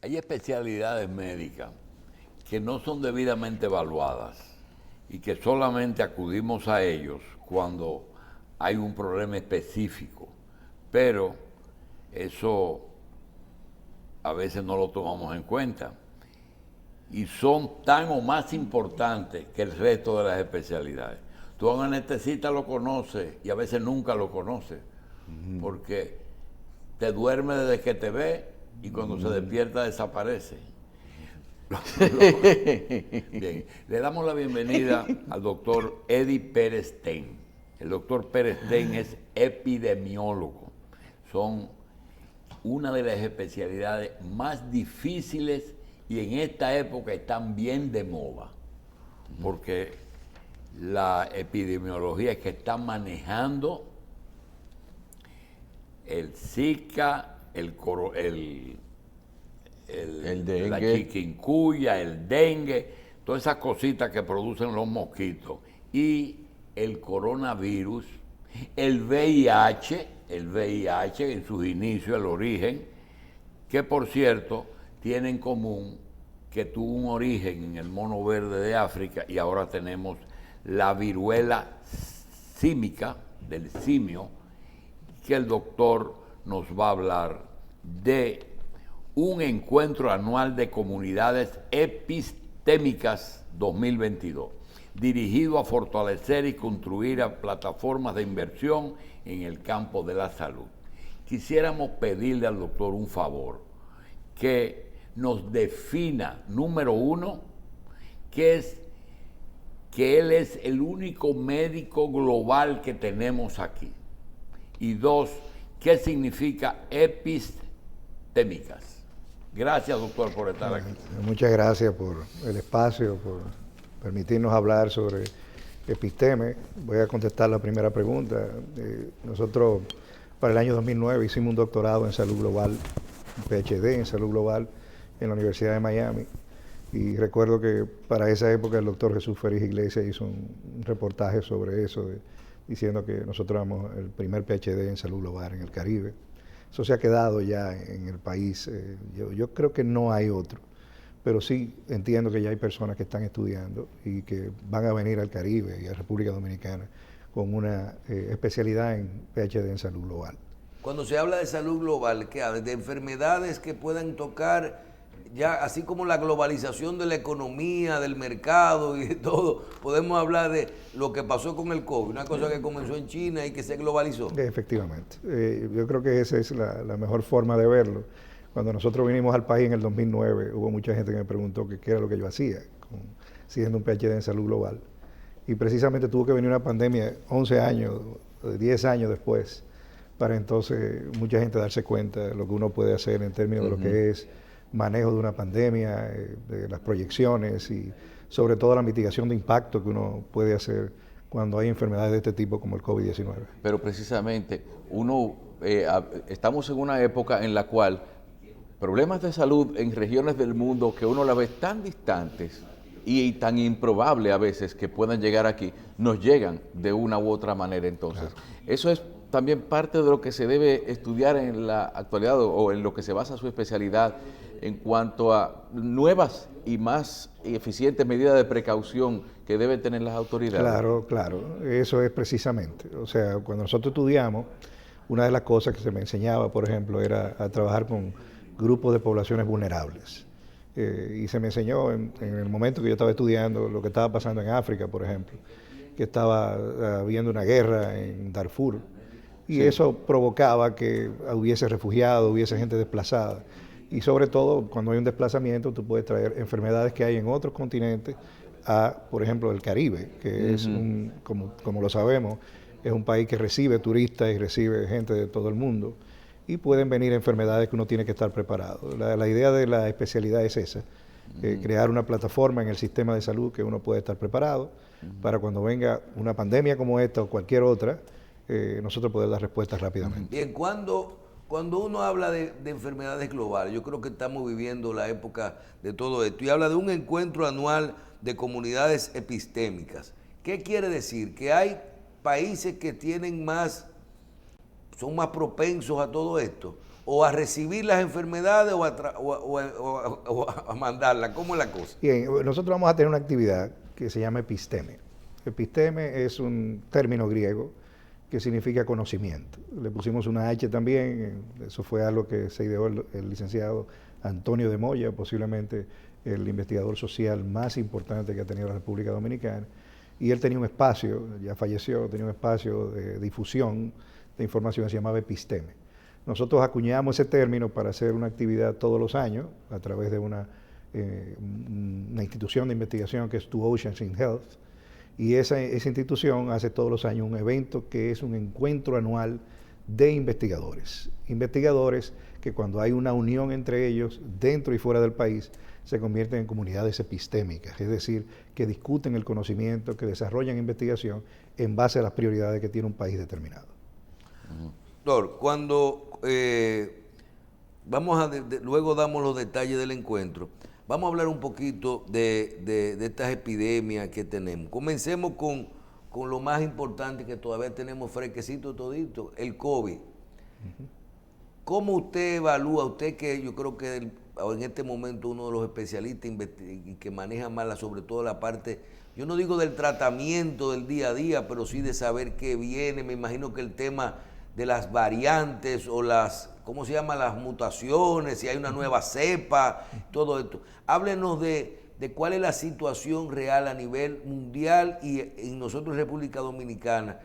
Hay especialidades médicas que no son debidamente evaluadas y que solamente acudimos a ellos cuando hay un problema específico, pero eso a veces no lo tomamos en cuenta y son tan o más importantes que el resto de las especialidades. Tú a un anestesista lo conoces y a veces nunca lo conoces, porque te duerme desde que te ve y cuando se despierta desaparece. Bien, le damos la bienvenida al doctor Eddie Pérez Ten. El doctor Pérez Ten es epidemiólogo. Son una de las especialidades más difíciles y en esta época están bien de moda, porque la epidemiología es que está manejando el Zika, la chikungunya, el dengue, todas esas cositas que producen los mosquitos, y el coronavirus, el VIH en sus inicios, el origen, que por cierto tiene en común que tuvo un origen en el mono verde de África y ahora tenemos la viruela símica del simio, que el doctor nos va a hablar de un encuentro anual de comunidades epistémicas 2022, dirigido a fortalecer y construir plataformas de inversión en el campo de la salud. Quisiéramos pedirle al doctor un favor, que nos defina, número uno, que él es el único médico global que tenemos aquí. Y dos, ¿qué significa epistémicas? Gracias, doctor, por estar aquí. Muchas gracias por el espacio, por permitirnos hablar sobre episteme. Voy a contestar la primera pregunta. Nosotros, para el año 2009, hicimos un doctorado en salud global, un PhD en salud global en la Universidad de Miami. Y recuerdo que para esa época el doctor Jesús Félix Iglesias hizo un reportaje sobre eso, diciendo que nosotros éramos el primer PhD en salud global en el Caribe. Eso se ha quedado ya en el país. Yo creo que no hay otro, pero sí entiendo que ya hay personas que están estudiando y que van a venir al Caribe y a República Dominicana con una especialidad en PhD en salud global. Cuando se habla de salud global, ¿qué habla? De enfermedades que puedan tocar, ya así como la globalización de la economía, del mercado y de todo, podemos hablar de lo que pasó con el COVID, una cosa que comenzó en China y que se globalizó. Efectivamente. Yo creo que esa es la mejor forma de verlo. Cuando nosotros vinimos al país en el 2009, hubo mucha gente que me preguntó qué era lo que yo hacía, siendo un PhD en salud global. Y precisamente tuvo que venir una pandemia 11 años, 10 años después, para entonces mucha gente darse cuenta de lo que uno puede hacer en términos de lo que es manejo de una pandemia, de las proyecciones y sobre todo la mitigación de impacto que uno puede hacer cuando hay enfermedades de este tipo como el COVID-19. Pero precisamente estamos en una época en la cual problemas de salud en regiones del mundo que uno la ve tan distantes y tan improbable a veces que puedan llegar aquí, nos llegan de una u otra manera. Entonces, eso es también parte de lo que se debe estudiar en la actualidad o en lo que se basa su especialidad en cuanto a nuevas y más eficientes medidas de precaución que deben tener las autoridades. Claro, eso es precisamente. O sea, cuando nosotros estudiamos, una de las cosas que se me enseñaba, por ejemplo, era a trabajar con grupos de poblaciones vulnerables. Y se me enseñó en el momento que yo estaba estudiando lo que estaba pasando en África, por ejemplo, que estaba habiendo una guerra en Darfur. Y eso provocaba que hubiese refugiados, hubiese gente desplazada. Y sobre todo, cuando hay un desplazamiento, tú puedes traer enfermedades que hay en otros continentes a, por ejemplo, el Caribe, que es, como lo sabemos, es un país que recibe turistas y recibe gente de todo el mundo. Y pueden venir enfermedades que uno tiene que estar preparado. La idea de la especialidad es esa, crear una plataforma en el sistema de salud que uno pueda estar preparado para cuando venga una pandemia como esta o cualquier otra, nosotros poder dar respuestas rápidamente. Bien, cuando uno habla de enfermedades globales, yo creo que estamos viviendo la época de todo esto, y habla de un encuentro anual de comunidades epistémicas. ¿Qué quiere decir? Que hay países que tienen son más propensos a todo esto, o a recibir las enfermedades o a mandarlas? ¿Cómo es la cosa? Bien, nosotros vamos a tener una actividad que se llama episteme. Episteme es un término griego que significa conocimiento. Le pusimos una H también, eso fue algo que se ideó el licenciado Antonio de Moya, posiblemente el investigador social más importante que ha tenido la República Dominicana, y él tenía un espacio, ya falleció, tenía un espacio de difusión de información que se llamaba episteme. Nosotros acuñamos ese término para hacer una actividad todos los años a través de una institución de investigación que es Two Oceans in Health, y esa institución hace todos los años un evento que es un encuentro anual de investigadores. Investigadores que cuando hay una unión entre ellos, dentro y fuera del país, se convierten en comunidades epistémicas, es decir, que discuten el conocimiento, que desarrollan investigación en base a las prioridades que tiene un país determinado. Doctor, cuando luego damos los detalles del encuentro, vamos a hablar un poquito de estas epidemias que tenemos. Comencemos con lo más importante que todavía tenemos fresquecito todito, el COVID. ¿Cómo usted evalúa, usted que yo creo que en este momento uno de los especialistas que maneja más sobre todo la parte, yo no digo del tratamiento del día a día, pero sí de saber qué viene? Me imagino que el tema de las variantes o ¿cómo se llama? Las mutaciones, si hay una nueva cepa, todo esto. Háblenos de cuál es la situación real a nivel mundial y en nosotros en República Dominicana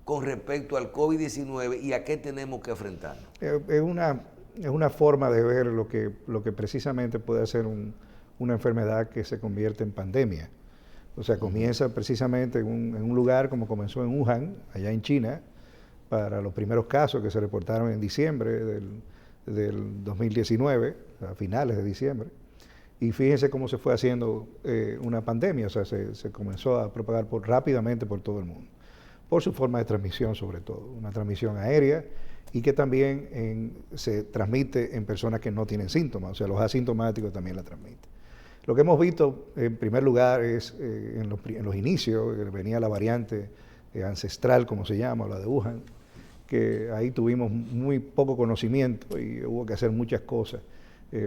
con respecto al COVID-19 y a qué tenemos que enfrentarnos. Es una forma de ver lo que precisamente puede ser una enfermedad que se convierte en pandemia. O sea, comienza precisamente en un lugar como comenzó en Wuhan, allá en China, para los primeros casos que se reportaron en diciembre del 2019, a finales de diciembre. Y fíjense cómo se fue haciendo una pandemia, o sea, se comenzó a propagar rápidamente por todo el mundo, por su forma de transmisión sobre todo, una transmisión aérea y que también se transmite en personas que no tienen síntomas, o sea, los asintomáticos también la transmiten. Lo que hemos visto en primer lugar es en los inicios, venía la variante ancestral, como se llama, la de Wuhan, que ahí tuvimos muy poco conocimiento y hubo que hacer muchas cosas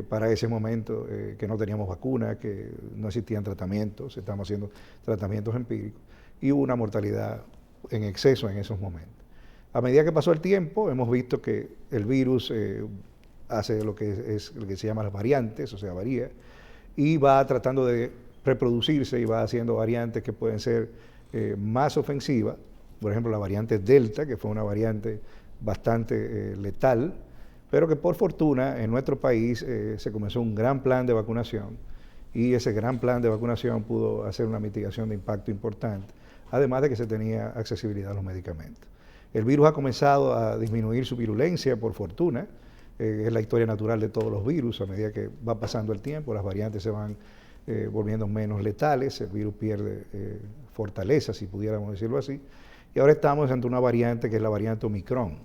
para ese momento, que no teníamos vacunas, que no existían tratamientos, estábamos haciendo tratamientos empíricos y hubo una mortalidad en exceso en esos momentos. A medida que pasó el tiempo, hemos visto que el virus hace lo que se llama las variantes, o sea, varía, y va tratando de reproducirse y va haciendo variantes que pueden ser más ofensivas. Por ejemplo, la variante Delta, que fue una variante bastante letal, pero que por fortuna en nuestro país se comenzó un gran plan de vacunación y ese gran plan de vacunación pudo hacer una mitigación de impacto importante, además de que se tenía accesibilidad a los medicamentos. El virus ha comenzado a disminuir su virulencia, por fortuna, es la historia natural de todos los virus, a medida que va pasando el tiempo, las variantes se van volviendo menos letales, el virus pierde fortaleza, si pudiéramos decirlo así, y ahora estamos ante una variante que es la variante Omicron,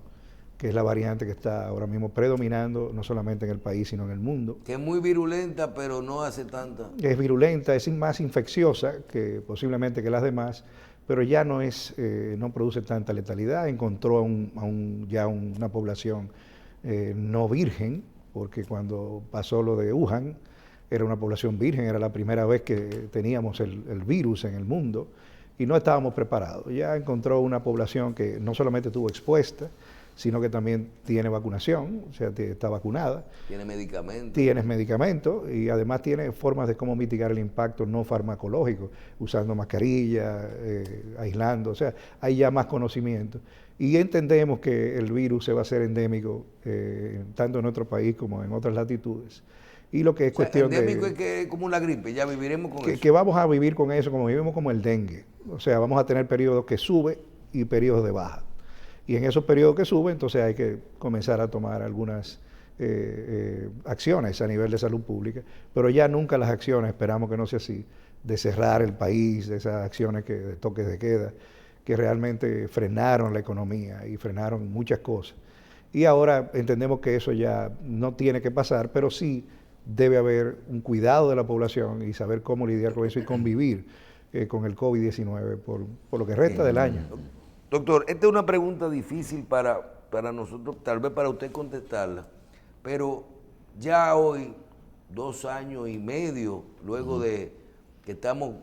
que es la variante que está ahora mismo predominando, no solamente en el país, sino en el mundo. Que es muy virulenta, pero no hace tanta. Es virulenta, es más infecciosa que posiblemente que las demás, pero ya no produce tanta letalidad. Encontró ya una población no virgen, porque cuando pasó lo de Wuhan, era una población virgen, era la primera vez que teníamos el virus en el mundo y no estábamos preparados. Ya encontró una población que no solamente estuvo expuesta, sino que también tiene vacunación, o sea, está vacunada. Tiene medicamentos. Tienes medicamentos y además tiene formas de cómo mitigar el impacto no farmacológico, usando mascarilla, aislando, o sea, hay ya más conocimiento. Y entendemos que el virus se va a hacer endémico, tanto en nuestro país como en otras latitudes. Y lo que es cuestión endémico es que es como una gripe, ya viviremos con eso. Que vamos a vivir con eso, como vivimos como el dengue. O sea, vamos a tener periodos que sube y periodos de baja. Y en esos periodos que suben, entonces hay que comenzar a tomar algunas acciones a nivel de salud pública, pero ya nunca las acciones, esperamos que no sea así, de cerrar el país, de esas acciones de toques de queda, que realmente frenaron la economía y frenaron muchas cosas. Y ahora entendemos que eso ya no tiene que pasar, pero sí debe haber un cuidado de la población y saber cómo lidiar con eso y convivir con el COVID-19 por lo que resta del año. Doctor, esta es una pregunta difícil para para nosotros, tal vez para usted contestarla, pero ya hoy, 2 años y medio, luego de que estamos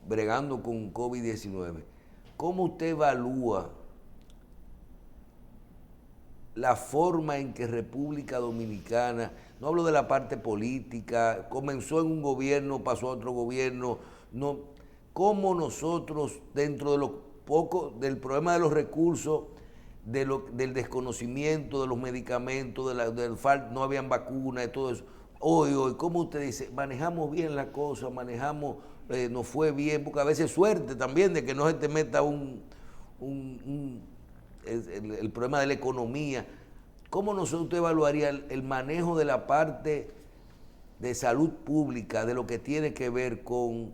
bregando con COVID-19, ¿cómo usted evalúa la forma en que República Dominicana, no hablo de la parte política, comenzó en un gobierno, pasó a otro gobierno, no, cómo nosotros, dentro de lo poco, del problema de los recursos, del desconocimiento de los medicamentos, no habían vacunas, de todo eso, hoy, ¿cómo usted dice? Manejamos bien la cosa, nos fue bien, porque a veces suerte también de que no se te meta el problema de la economía. ¿Cómo usted evaluaría el manejo de la parte de salud pública, de lo que tiene que ver con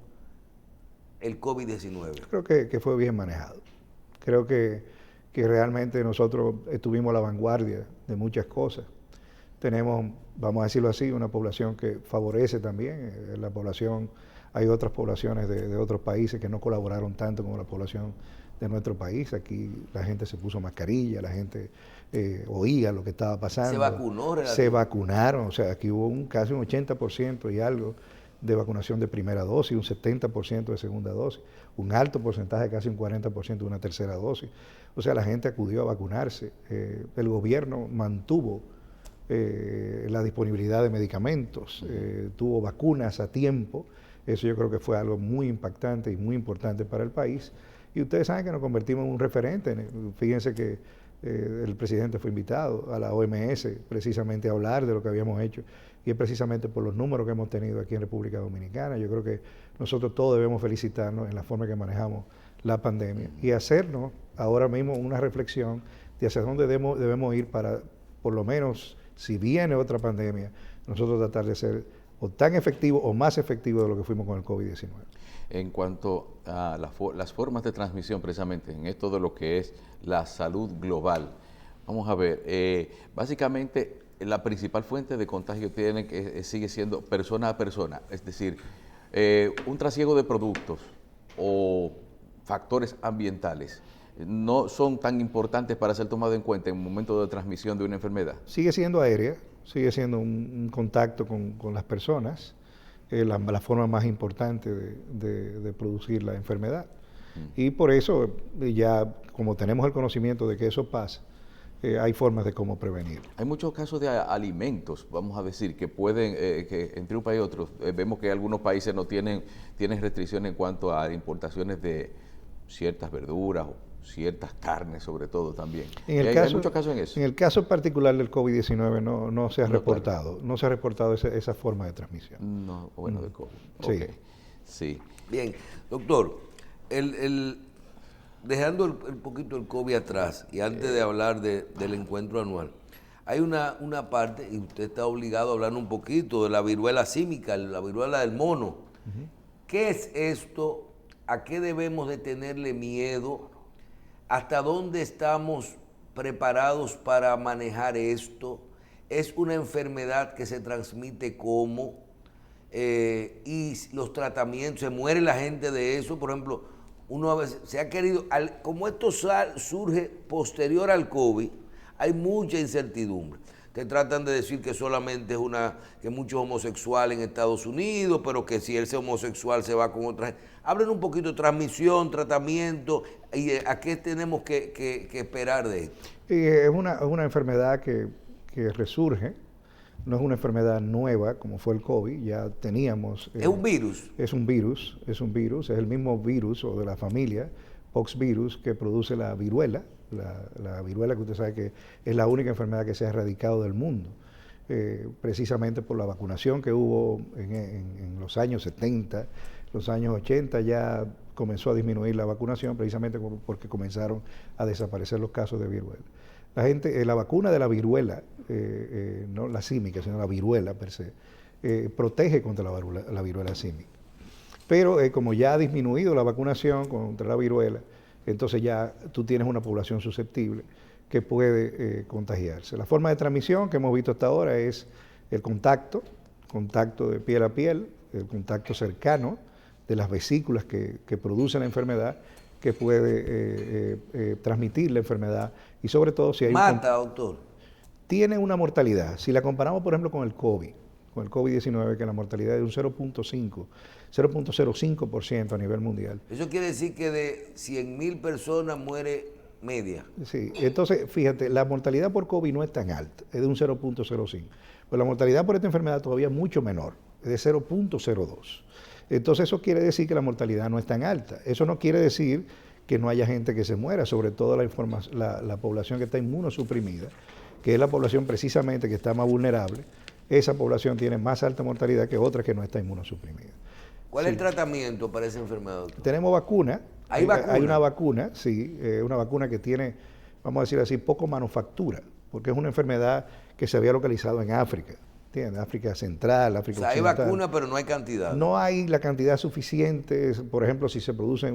el COVID-19? Creo que fue bien manejado. Creo que realmente nosotros estuvimos a la vanguardia de muchas cosas. Tenemos, vamos a decirlo así, una población que favorece también. La población, hay otras poblaciones de otros países que no colaboraron tanto como la población de nuestro país. Aquí la gente se puso mascarilla, la gente oía lo que estaba pasando. ¿Se vacunó? Se vacunaron, o sea, aquí hubo casi un 80% y algo de vacunación de primera dosis, un 70% de segunda dosis, un alto porcentaje, casi un 40% de una tercera dosis. O sea, la gente acudió a vacunarse. El gobierno mantuvo la disponibilidad de medicamentos, tuvo vacunas a tiempo. Eso yo creo que fue algo muy impactante y muy importante para el país. Y ustedes saben que nos convertimos en un referente. Fíjense que el presidente fue invitado a la OMS precisamente a hablar de lo que habíamos hecho, y es precisamente por los números que hemos tenido aquí en República Dominicana. Yo creo que nosotros todos debemos felicitarnos en la forma que manejamos la pandemia y hacernos ahora mismo una reflexión de hacia dónde debemos ir para, por lo menos, si viene otra pandemia, nosotros tratar de ser o tan efectivos o más efectivos de lo que fuimos con el COVID-19. En cuanto a las formas de transmisión, precisamente, en esto de lo que es la salud global, vamos a ver, básicamente la principal fuente de contagio sigue siendo persona a persona, es decir, un trasiego de productos o factores ambientales no son tan importantes para ser tomados en cuenta en un momento de transmisión de una enfermedad. Sigue siendo aérea, sigue siendo un contacto con las personas, la forma más importante de producir la enfermedad. Y por eso, ya como tenemos el conocimiento de que eso pasa, hay formas de cómo prevenir. Hay muchos casos de alimentos, vamos a decir, que pueden, que entre un país y otro, vemos que algunos países no tienen restricciones en cuanto a importaciones de ciertas verduras o ciertas carnes, sobre todo también. Hay muchos casos en eso. En el caso particular del COVID-19 no se ha reportado, claro. No se ha reportado esa forma de transmisión. No, bueno, de COVID. Sí. Okay. Sí. Bien, doctor, dejando un poquito el COVID atrás y antes de hablar del encuentro anual, hay una parte, y usted está obligado a hablar un poquito de la viruela símica, la viruela del mono. ¿Qué es esto? ¿A qué debemos de tenerle miedo? ¿Hasta dónde estamos preparados para manejar esto? ¿Es una enfermedad que se transmite cómo? Y los tratamientos, ¿se muere la gente de eso? Por ejemplo, uno a veces se ha querido, como esto surge posterior al COVID, hay mucha incertidumbre. Te tratan de decir que solamente es que muchos homosexuales en Estados Unidos, pero que si él es homosexual se va con otra gente. Hablen un poquito de transmisión, tratamiento, y a qué tenemos que esperar de esto. Es una enfermedad que resurge, no es una enfermedad nueva como fue el COVID, ya teníamos... ¿Es un virus? Es un virus, es el mismo virus o de la familia, poxvirus, que produce la viruela. La viruela, que usted sabe que es la única enfermedad que se ha erradicado del mundo, precisamente por la vacunación que hubo en los años 70, los años 80 ya comenzó a disminuir la vacunación, precisamente porque comenzaron a desaparecer los casos de viruela. La vacuna de la viruela, no la símica, sino la viruela per se, protege contra la viruela símica. Pero como ya ha disminuido la vacunación contra la viruela, entonces ya tú tienes una población susceptible que puede contagiarse. La forma de transmisión que hemos visto hasta ahora es el contacto de piel a piel, el contacto cercano de las vesículas que producen la enfermedad que puede transmitir la enfermedad y sobre todo si hay mata, doctor. Tiene una mortalidad. Si la comparamos, por ejemplo, con el COVID-19, que la mortalidad es de un 0.05% a nivel mundial. Eso quiere decir que de 100.000 personas muere media. Sí, entonces, fíjate, la mortalidad por COVID no es tan alta, es de un 0.05. Pero la mortalidad por esta enfermedad todavía es mucho menor, es de 0.02. Entonces, eso quiere decir que la mortalidad no es tan alta. Eso no quiere decir que no haya gente que se muera, sobre todo la población que está inmunosuprimida, que es la población precisamente que está más vulnerable. Esa población tiene más alta mortalidad que otra que no está inmunosuprimida. ¿Cuál es el tratamiento para esa enfermedad, doctor? Tenemos vacuna. ¿Hay vacuna? Hay una vacuna, sí, una vacuna que tiene, vamos a decir así, poco manufactura, porque es una enfermedad que se había localizado en África. ¿Entiendes? África Central, África Occidental. Hay vacuna, pero no hay cantidad. No hay la cantidad suficiente, por ejemplo, si se produce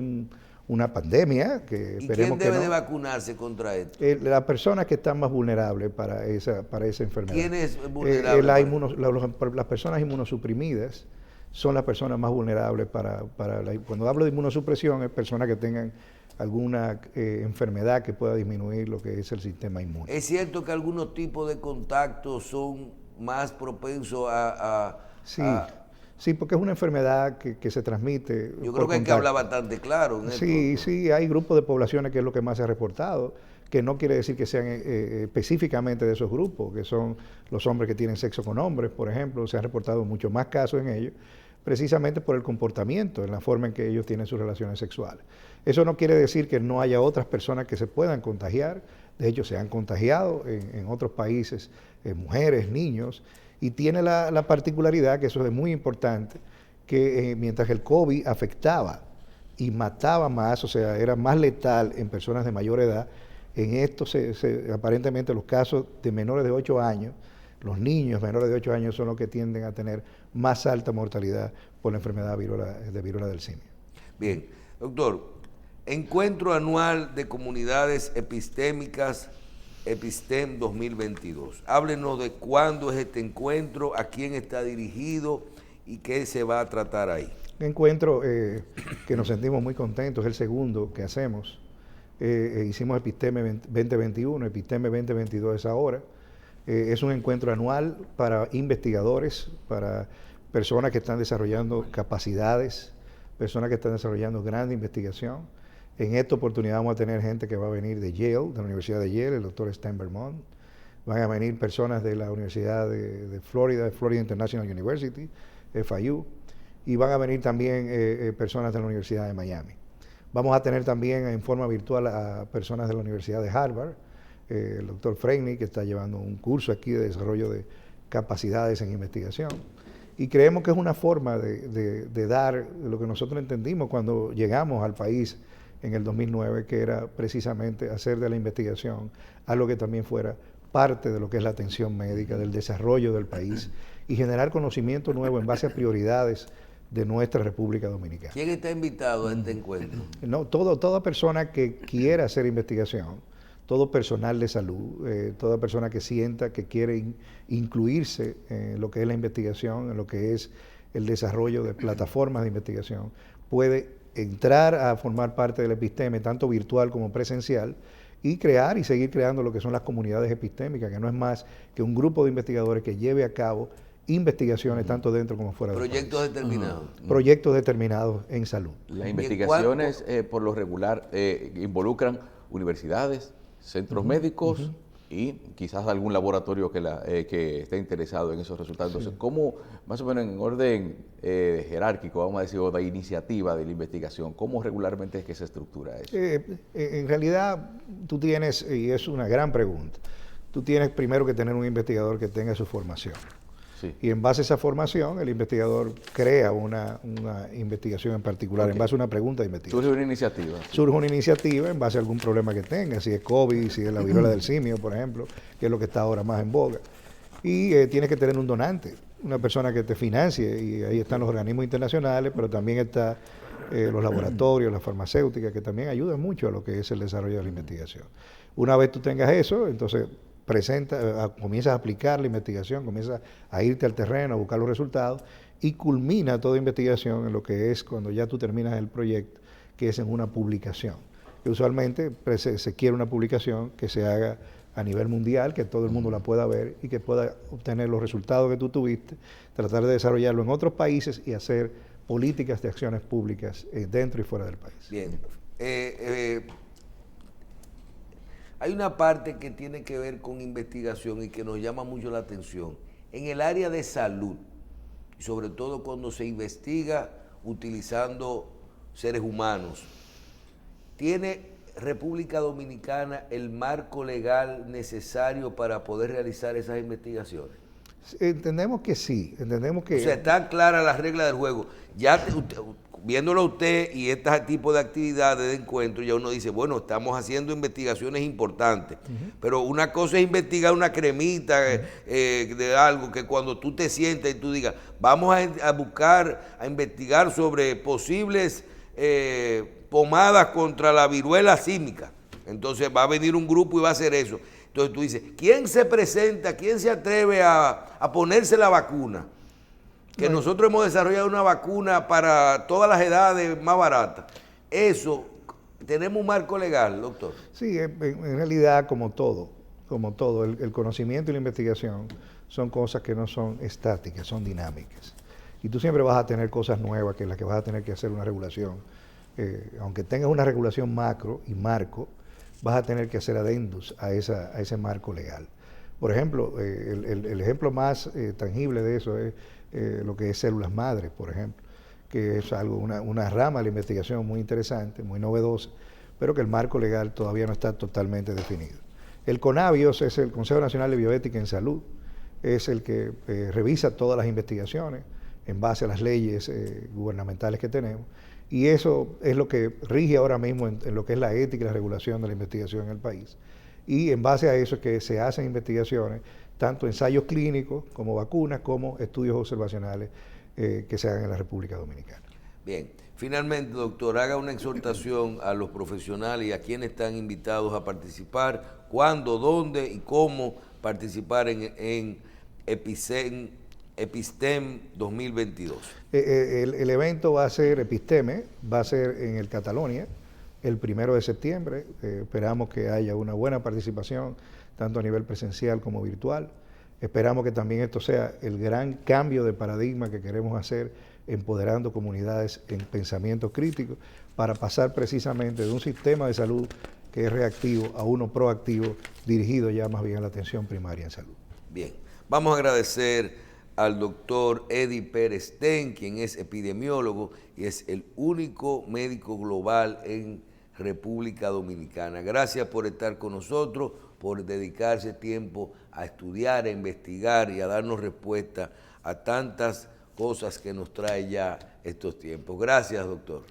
una pandemia, que esperemos que no. ¿Quién debe de vacunarse contra esto? Las personas que están más vulnerables para esa enfermedad. ¿Quién es vulnerable? Las personas inmunosuprimidas son las personas más vulnerables cuando hablo de inmunosupresión, es personas que tengan alguna enfermedad que pueda disminuir lo que es el sistema inmune. ¿Es cierto que algunos tipos de contactos son más propensos a Sí, porque es una enfermedad que se transmite. Yo creo que hay que hablar bastante claro en esto. Sí, hay grupos de poblaciones que es lo que más se ha reportado, que no quiere decir que sean específicamente de esos grupos, que son los hombres que tienen sexo con hombres, por ejemplo. Se han reportado muchos más casos en ellos, precisamente por el comportamiento, en la forma en que ellos tienen sus relaciones sexuales. Eso no quiere decir que no haya otras personas que se puedan contagiar. De hecho, se han contagiado en otros países, mujeres, niños, y tiene la particularidad, que eso es muy importante, que mientras el COVID afectaba y mataba más, o sea, era más letal en personas de mayor edad, en esto aparentemente los casos de menores de 8 años, los niños menores de 8 años son los que tienden a tener más alta mortalidad por la enfermedad de viruela del simio. Bien, doctor, Encuentro Anual de Comunidades Epistémicas, Epistem 2022. Háblenos de cuándo es este encuentro, a quién está dirigido y qué se va a tratar ahí. Un encuentro que nos sentimos muy contentos, es el segundo que hacemos. Hicimos Episteme 2021, Episteme 2022 es ahora. Es un encuentro anual para investigadores, para personas que están desarrollando capacidades, personas que están desarrollando gran investigación. En esta oportunidad vamos a tener gente que va a venir de Yale, de la Universidad de Yale, el doctor Stan Vermont. Van a venir personas de la Universidad de Florida, Florida International University, FIU. Y van a venir también personas de la Universidad de Miami. Vamos a tener también en forma virtual a personas de la Universidad de Harvard, el doctor Freini, que está llevando un curso aquí de desarrollo de capacidades en investigación. Y creemos que es una forma de dar lo que nosotros entendimos cuando llegamos al país en el 2009, que era precisamente hacer de la investigación algo que también fuera parte de lo que es la atención médica, del desarrollo del país y generar conocimiento nuevo en base a prioridades de nuestra República Dominicana. ¿Quién está invitado a este encuentro? No, toda persona que quiera hacer investigación, todo personal de salud, toda persona que sienta que quiere incluirse en lo que es la investigación, en lo que es el desarrollo de plataformas de investigación, puede entrar a formar parte del Episteme, tanto virtual como presencial, y crear y seguir creando lo que son las comunidades epistémicas, que no es más que un grupo de investigadores que lleve a cabo investigaciones tanto dentro como fuera del país. Proyectos determinados. Proyectos determinados en salud. Las investigaciones por lo regular involucran universidades, centros médicos y quizás algún laboratorio que esté interesado en esos resultados. Entonces, ¿cómo, más o menos en orden jerárquico, vamos a decir, o de iniciativa de la investigación, cómo regularmente es que se estructura eso? En realidad, tú tienes, y es una gran pregunta, tú tienes primero que tener un investigador que tenga su formación. Sí. Y en base a esa formación, el investigador crea una investigación en particular, en base a una pregunta de investigación. Surge una iniciativa. Sí. Surge una iniciativa en base a algún problema que tenga, si es COVID, si es la viruela del simio, por ejemplo, que es lo que está ahora más en boga. Y tienes que tener un donante, una persona que te financie, y ahí están los organismos internacionales, pero también están los laboratorios, las farmacéuticas, que también ayudan mucho a lo que es el desarrollo de la investigación. Una vez tú tengas eso, entonces comienzas a aplicar la investigación, comienzas a irte al terreno, a buscar los resultados y culmina toda investigación en lo que es cuando ya tú terminas el proyecto, que es en una publicación. Que usualmente se quiere una publicación que se haga a nivel mundial, que todo el mundo la pueda ver y que pueda obtener los resultados que tú tuviste, tratar de desarrollarlo en otros países y hacer políticas de acciones públicas dentro y fuera del país. Bien. Hay una parte que tiene que ver con investigación y que nos llama mucho la atención. En el área de salud, sobre todo cuando se investiga utilizando seres humanos, ¿tiene República Dominicana el marco legal necesario para poder realizar esas investigaciones? Entendemos que sí, entendemos que... O sea, están claras las reglas del juego. Ya viéndolo a usted y este tipo de actividades de encuentro, ya uno dice, bueno, estamos haciendo investigaciones importantes, pero una cosa es investigar una cremita de algo que cuando tú te sientas y tú digas, vamos a buscar, a investigar sobre posibles pomadas contra la viruela símica. Entonces va a venir un grupo y va a hacer eso. Entonces tú dices, ¿quién se presenta, quién se atreve a ponerse la vacuna? Que nosotros hemos desarrollado una vacuna para todas las edades más barata. Eso, ¿tenemos un marco legal, doctor? Sí, en realidad como todo, el conocimiento y la investigación son cosas que no son estáticas, son dinámicas. Y tú siempre vas a tener cosas nuevas que las que vas a tener que hacer una regulación. Aunque tengas una regulación macro y marco, vas a tener que hacer adendos a ese marco legal. Por ejemplo, el ejemplo más tangible de eso es lo que es células madres, por ejemplo, que es algo, una rama de la investigación muy interesante, muy novedosa, pero que el marco legal todavía no está totalmente definido. El CONABIOS es el Consejo Nacional de Bioética en Salud, es el que revisa todas las investigaciones en base a las leyes gubernamentales que tenemos, y eso es lo que rige ahora mismo en lo que es la ética y la regulación de la investigación en el país. Y en base a eso es que se hacen investigaciones, tanto ensayos clínicos como vacunas, como estudios observacionales que se hagan en la República Dominicana. Bien, finalmente, doctor, haga una exhortación a los profesionales y a quienes están invitados a participar, cuándo, dónde y cómo participar en Epistem 2022. El evento va a ser Episteme, va a ser en el Catalonia, el 1 de septiembre. Esperamos que haya una buena participación, tanto a nivel presencial como virtual. Esperamos que también esto sea el gran cambio de paradigma que queremos hacer, empoderando comunidades en pensamiento crítico, para pasar precisamente de un sistema de salud que es reactivo a uno proactivo, dirigido ya más bien a la atención primaria en salud. Bien, vamos a agradecer al doctor Eddie Pérez Ten, quien es epidemiólogo y es el único médico global en República Dominicana. Gracias por estar con nosotros, por dedicarse tiempo a estudiar, a investigar y a darnos respuesta a tantas cosas que nos trae ya estos tiempos. Gracias, doctor.